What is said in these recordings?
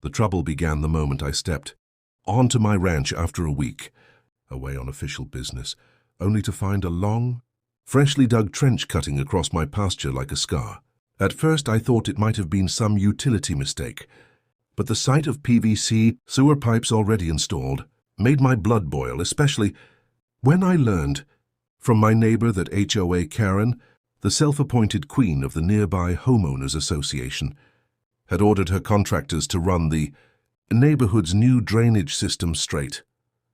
The trouble began the moment I stepped onto my ranch after a week, away on official business, only to find a long, freshly dug trench cutting across my pasture like a scar. At first I thought it might have been some utility mistake, but the sight of PVC sewer pipes already installed made my blood boil, especially when I learned from my neighbor that HOA Karen, the self-appointed queen of the nearby homeowners association, had ordered her contractors to run the neighborhood's new drainage system straight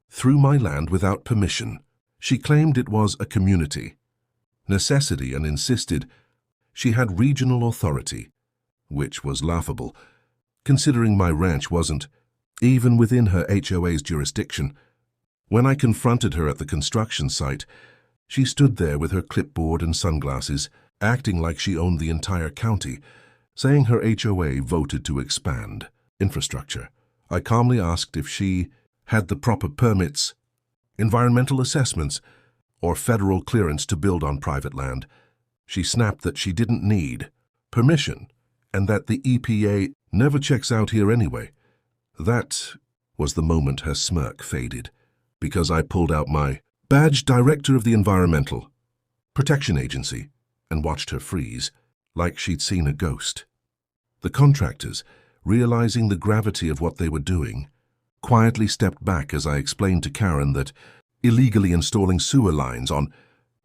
through my land without permission. She claimed it was a community necessity and insisted she had regional authority, which was laughable, considering my ranch wasn't even within her HOA's jurisdiction. When I confronted her at the construction site, she stood there with her clipboard and sunglasses, acting like she owned the entire county, saying her HOA voted to expand infrastructure. I calmly asked if she had the proper permits, environmental assessments, or federal clearance to build on private land. She snapped that she didn't need permission and that the EPA never checks out here anyway. That was the moment her smirk faded, because I pulled out my badge, Director of the Environmental Protection Agency, and watched her freeze like she'd seen a ghost. The contractors, realizing the gravity of what they were doing, quietly stepped back as I explained to Karen that illegally installing sewer lines on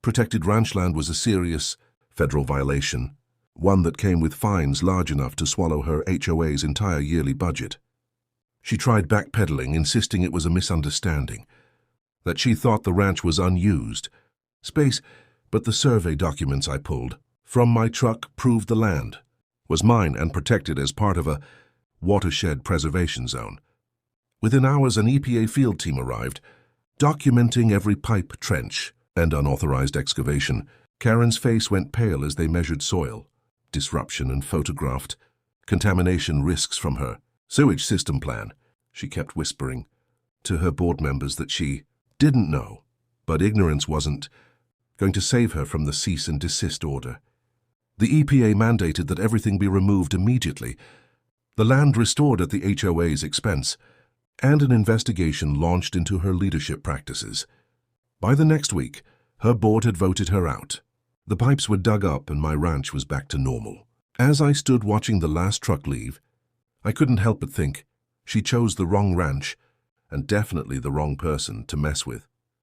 protected ranch land was a serious federal violation, one that came with fines large enough to swallow her HOA's entire yearly budget. She tried backpedaling, insisting it was a misunderstanding, that she thought the ranch was unused space, but the survey documents I pulled from my truck proved the land was mine and protected as part of a watershed preservation zone. Within hours, an EPA field team arrived, documenting every pipe, trench, and unauthorized excavation. Karen's face went pale as they measured soil disruption and photographed contamination risks from her sewage system plan. She kept whispering to her board members that she didn't know, but ignorance wasn't going to save her from the cease and desist order. The EPA mandated that everything be removed immediately, the land restored at the HOA's expense, and an investigation launched into her leadership practices. By the next week, her board had voted her out. The pipes were dug up and my ranch was back to normal. As I stood watching the last truck leave, I couldn't help but think she chose the wrong ranch and definitely the wrong person to mess with.